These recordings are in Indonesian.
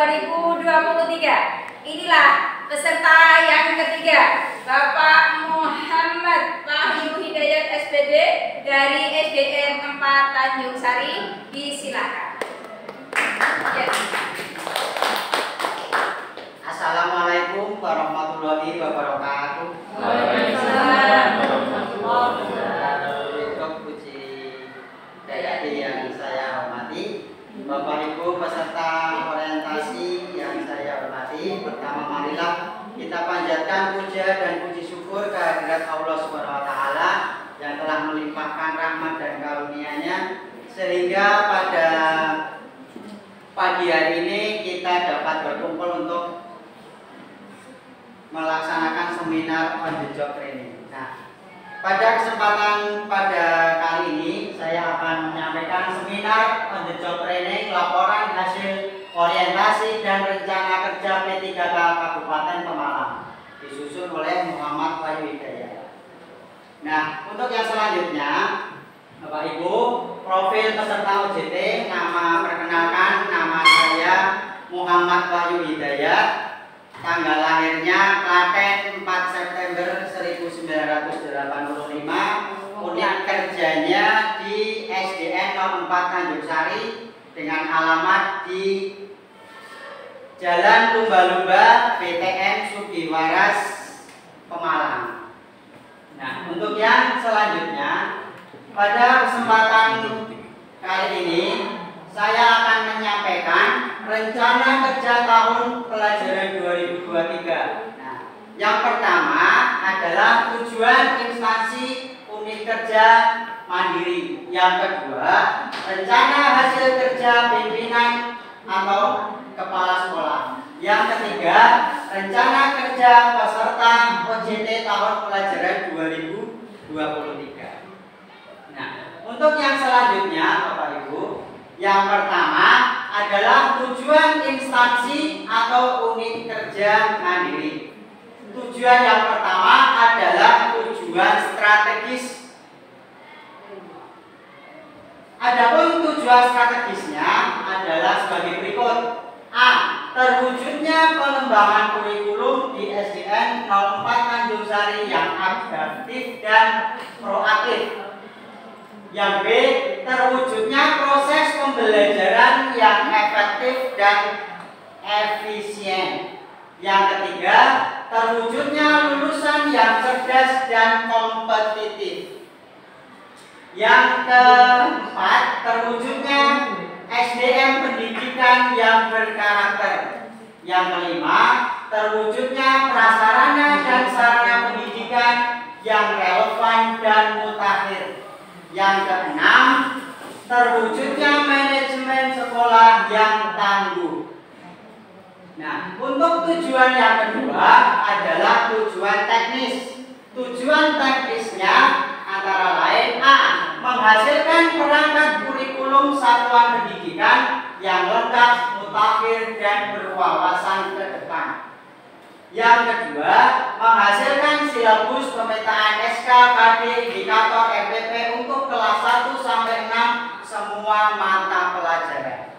2023. Inilah peserta yang ketiga, Bapak Muhammad Wahyu Hidayat SPD dari SDN 4 Tanjung Sari. Disilakan. Ya. Assalamualaikum warahmatullahi wabarakatuh. Waalaikumsalam warahmatullahi wabarakatuh. Puji Dayati yang saya hormati, Bapak Ibu peserta orientasi yang saya hormati, pertama marilah kita panjatkan puja dan puji syukur kehadirat Allah Subhanahu wa taala yang telah melimpahkan rahmat dan karunia-Nya sehingga pada pagi hari ini kita dapat berkumpul untuk melaksanakan seminar on the job training. Nah, pada kesempatan pada kali ini saya akan menyampaikan seminar on the job training, laporan hasil orientasi dan rencana kerja P3K Kabupaten Pemalang, disusun oleh Muhammad Wahyu Hidayat. Nah, untuk yang selanjutnya, Bapak Ibu, profil peserta OJT, nama perkenalkan, nama saya Muhammad Wahyu Hidayat. Tanggal lahirnya Klaten 4 September 1985, unit kerjanya di SDN 04 Tanjung Sari dengan alamat di Jalan Lumba-Lumba BTN Sugiwaras Pemalang. Nah, untuk yang selanjutnya, pada kesempatan kali ini saya akan menyampaikan rencana kerja tahun pelajaran 2023. Nah, yang pertama adalah tujuan instansi unit kerja mandiri. Yang kedua, rencana hasil kerja pimpinan atau kepala sekolah. Yang ketiga, rencana kerja peserta OJT tahun pelajaran 2023. Nah, untuk yang selanjutnya Bapak Ibu, yang pertama adalah tujuan instansi atau unit kerja mandiri. Tujuan yang pertama adalah tujuan strategis. Adapun tujuan strategisnya adalah sebagai berikut. A. Terwujudnya pengembangan kurikulum di SDN 04 Tanjung Sari yang adaptif dan proaktif. Yang B. Terwujudnya proses pembelajaran yang efektif dan efisien. Yang ketiga, terwujudnya lulusan yang cerdas dan kompetitif. Yang keempat, terwujudnya SDM pendidikan yang berkarakter. Yang kelima, terwujudnya prasarana dan sarana pendidikan yang relevan dan mutakhir. Yang keenam, terwujudnya manajemen sekolah yang tangguh. Nah, untuk tujuan yang kedua adalah tujuan teknis. Tujuan teknisnya antara lain A. Menghasilkan perangkat kurikulum satuan pendidikan yang lengkap, mutakhir, dan berwawasan ke depan. Yang kedua, menghasilkan silabus pemetaan SK, KD, indikator, RPP untuk kelas 1 sampai 6 semua mata pelajaran.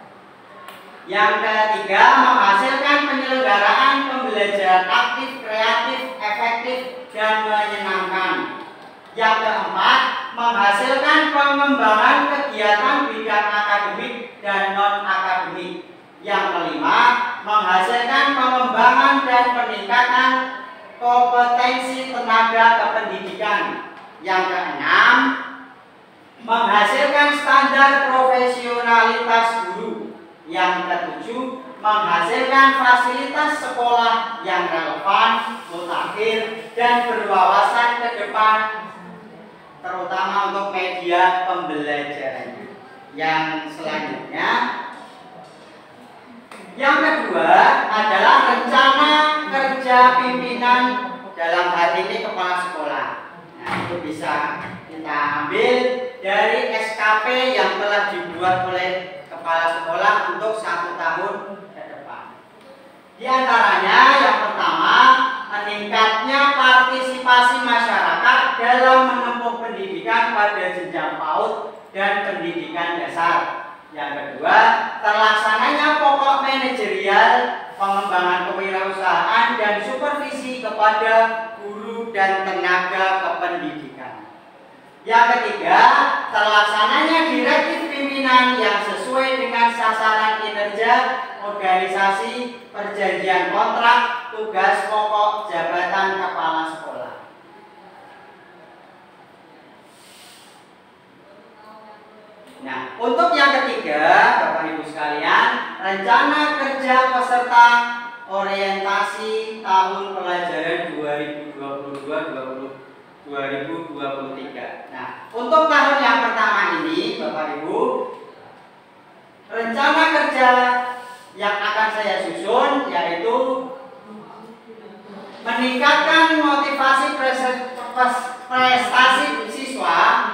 Yang ketiga, menghasilkan penyelenggaraan pembelajaran aktif, kreatif, efektif, dan menyenangkan. Yang keempat, menghasilkan pengembangan kegiatan bidang akademik dan non-akademik. Yang kelima, menghasilkan pengembangan dan peningkatan kompetensi tenaga kependidikan. Yang keenam, menghasilkan standar profesionalitas guru. Yang ketujuh, menghasilkan fasilitas sekolah yang relevan, mutakhir, dan berwawasan ke depan, terutama untuk media pembelajarannya. Yang selanjutnya, yang kedua adalah rencana kerja pimpinan, dalam hal ini kepala sekolah. Nah, itu bisa kita ambil dari SKP yang telah dibuat oleh kepala sekolah untuk 1 tahun ke depan. Di antaranya yang pertama, meningkatnya partisipasi masyarakat dalam menempuh pendidikan pada jenjang PAUD dan pendidikan dasar. Yang kedua, terlaksananya pokok manajerial, pengembangan kewirausahaan dan supervisi kepada guru dan tenaga kependidikan. Yang ketiga, terlaksananya direktif pimpinan yang sesuai dengan sasaran kinerja organisasi, perjanjian kontrak, tugas pokok jabatan kepala sekolah. Nah, untuk yang ketiga, Bapak Ibu sekalian, rencana kerja peserta orientasi tahun pelajaran 2022-2023. Nah, untuk tahun yang pertama ini, Bapak Ibu, rencana kerja yang akan saya susun yaitu meningkatkan motivasi prestasi siswa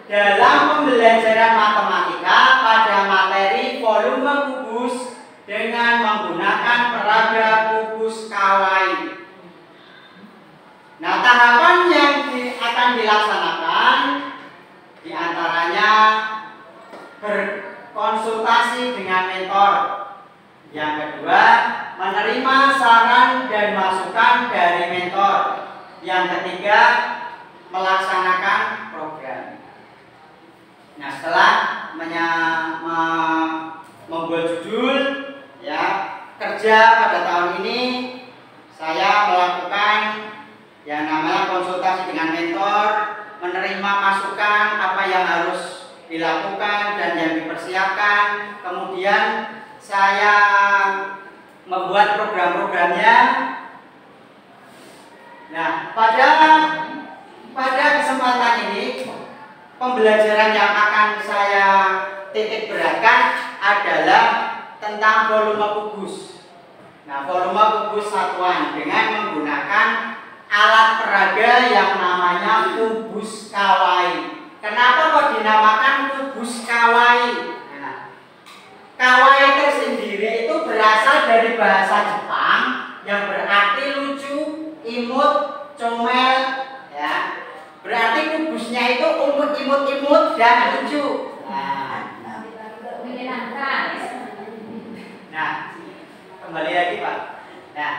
dalam pembelajaran matematika pada materi volume kubus dengan menggunakan peraga kubus Kawai. Nah, tahapan yang akan dilaksanakan diantaranya berkonsultasi dengan mentor. Yang kedua, menerima saran dan masukan dari mentor. Yang ketiga, melaksanakan program. Nah, setelah membuat judul ya kerja pada tahun ini, saya melakukan yang namanya konsultasi dengan mentor, menerima masukan apa yang harus dilakukan dan yang dipersiapkan. Kemudian saya membuat program-programnya. Nah, pada kesempatan ini pembelajaran yang akan saya titik beratkan adalah tentang volume kubus. Nah, volume kubus satuan dengan menggunakan alat peraga yang namanya kubus Kawai. Kenapa kok dinamakan kubus Kawai? Nah, Kawai tersendiri itu berasal dari bahasa Jepang yang berarti lucu, imut, comel, ya. Berarti kubusnya itu imut-imut dan lucu. Nah, kembali lagi Pak. Nah,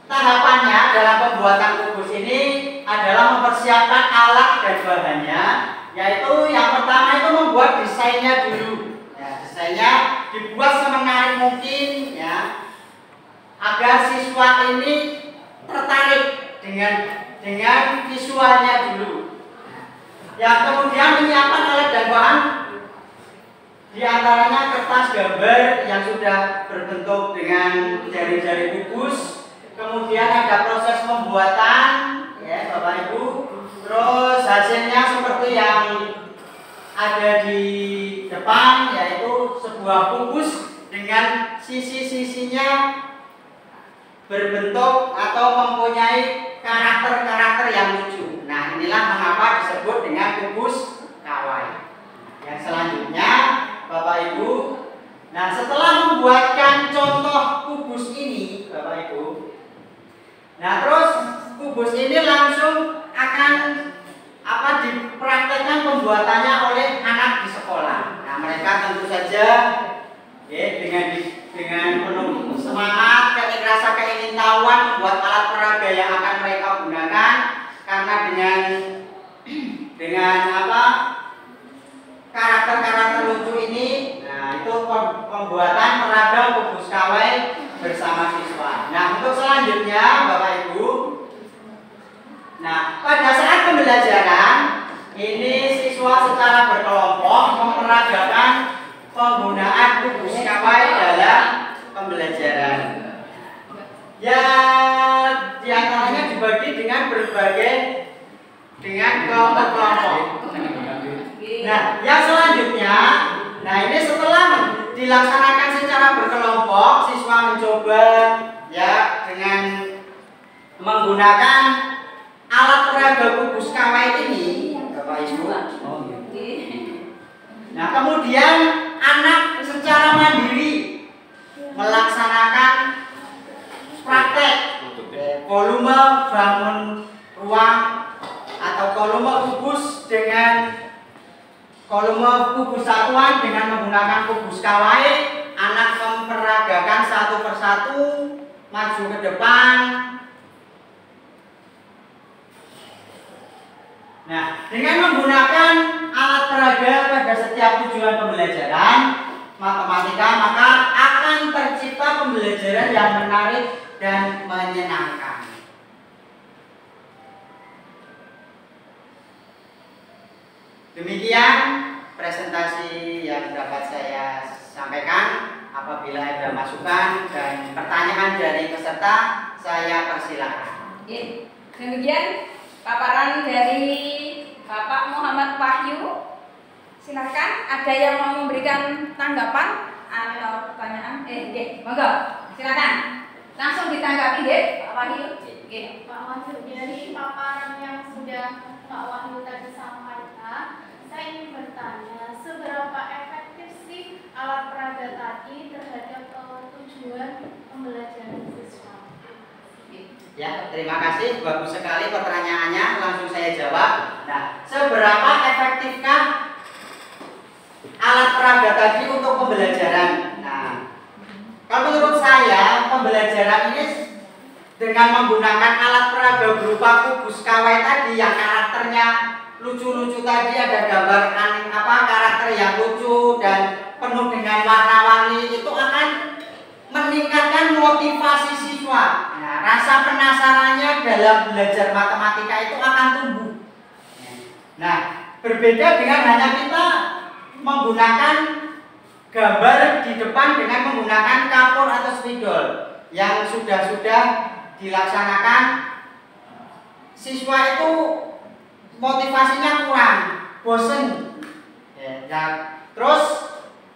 tahapannya dalam pembuatan kubus ini adalah mempersiapkan alat dan bahannya, yaitu yang pertama itu membuat desainnya dulu. Ya, desainnya dibuat semenarik mungkin, ya, agar siswa ini tertarik dengan visualnya dulu. Yang kemudian menyiapkan alat dan bahan, diantaranya kertas gambar yang sudah berbentuk dengan jari-jari kubus. Kemudian ada proses pembuatan, ya Bapak Ibu. Terus hasilnya seperti yang ada di depan, yaitu sebuah kubus dengan sisi-sisinya berbentuk atau mempunyai karakter-karakter yang lucu. Nah, inilah mengapa disebut dengan kubus Kawai. Yang selanjutnya, Bapak Ibu, nah setelah membuatkan contoh kubus ini, Bapak Ibu, nah terus kubus ini langsung akan dipraktekkan pembuatannya oleh anak di sekolah. Nah, mereka tentu saja ya, dengan penuh semangat, rasa keingintahuan membuat alat peraga yang akan mereka gunakan, karena dengan karakter-karakter lucu ini. Nah, itu pembuatan peraga kubus Kawai bersama siswa. Nah, untuk selanjutnya Bapak Ibu, nah pada saat pembelajaran ini siswa secara berkelompok memperagakan penggunaan kubus Kawai dalam pembelajaran. Ya, diantaranya dibagi dengan kelompok-kelompok. Nah, yang selanjutnya, nah ini setelah dilaksanakan secara berkelompok, siswa mencoba ya dengan menggunakan alat peraga kubus Kawai ini, Bapak Ibu. Nah, kemudian anak secara mandiri melaksanakan praktek volume bangun ruang atau volume kubus dengan volume kubus satuan dengan menggunakan kubus kawai. Anak memperagakan satu persatu, maju ke depan. Nah, dengan menggunakan alat peraga pada setiap tujuan pembelajaran matematika, maka akan tercipta pembelajaran yang menarik dan menyenangkan. Demikian presentasi yang dapat saya sampaikan. Apabila ada masukan dan pertanyaan dari peserta, saya persilakan. Oke. Demikian paparan dari Bapak Muhammad Wahyu. Silakan, ada yang mau memberikan tanggapan atau pertanyaan? Monggo. Silakan. Langsung ditanggapi deh, Pak Wahyu. Pak Wahyu, dari paparan yang sudah Pak Wahyu tadi sampaikan, saya ingin bertanya, seberapa efektif sih alat peraga tadi terhadap tujuan pembelajaran siswa? Ya, terima kasih. Bagus sekali pertanyaannya. Langsung saya jawab. Nah, seberapa efektifkah alat peraga tadi untuk pembelajaran? Nah, kalau menurut saya, pembelajaran ini dengan menggunakan alat peraga berupa kubus kawai tadi yang karakternya lucu-lucu tadi, ada gambar karakter yang lucu dan penuh dengan warna-warni, itu akan meningkatkan motivasi siswa. Nah, rasa penasarannya dalam belajar matematika itu akan tumbuh. Nah, berbeda dengan hanya kita menggunakan gambar di depan dengan menggunakan kapur atau spidol yang sudah dilaksanakan, siswa itu motivasinya kurang, bosen. Terus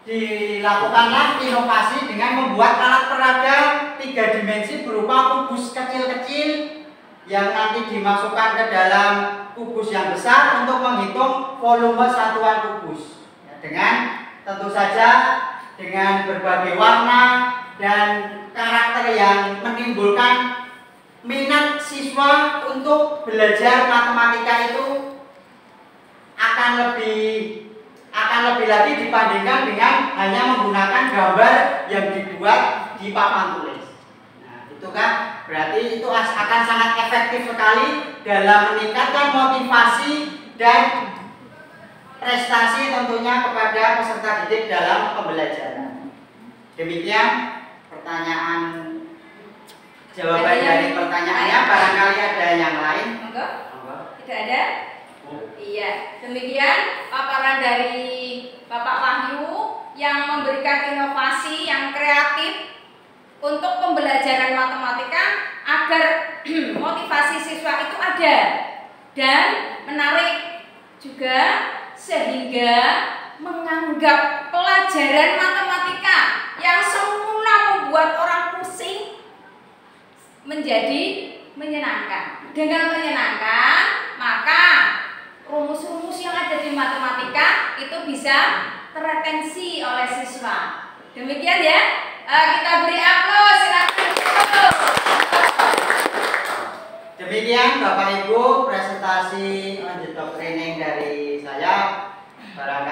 dilakukanlah inovasi dengan membuat alat peraga 3 dimensi berupa kubus kecil-kecil yang nanti dimasukkan ke dalam kubus yang besar untuk menghitung volume satuan kubus. Dengan tentu saja dengan berbagai warna dan karakter yang menimbulkan minat siswa untuk belajar matematika itu akan lebih lagi dibandingkan dengan hanya menggunakan gambar yang dibuat di papan tulis. Nah, itu kan berarti itu akan sangat efektif sekali dalam meningkatkan motivasi dan prestasi tentunya kepada peserta didik dalam pembelajaran. Demikian jawaban dari pertanyaannya. Barangkali ada yang lain? Monggo. Tidak ada? Iya. Demikian paparan dari Bapak Wahyu yang memberikan inovasi yang kreatif untuk pembelajaran matematika agar motivasi siswa itu ada dan menarik juga, sehingga menganggap pelajaran matematika yang semula membuat orang pusing menjadi menyenangkan. Dengan menyenangkan, maka rumus-rumus yang ada di matematika itu bisa teretensi oleh siswa. Demikian ya. Kita beri aplaus. Silakan. Demikian Bapak Ibu presentasi on the job training dari saya. Barangkali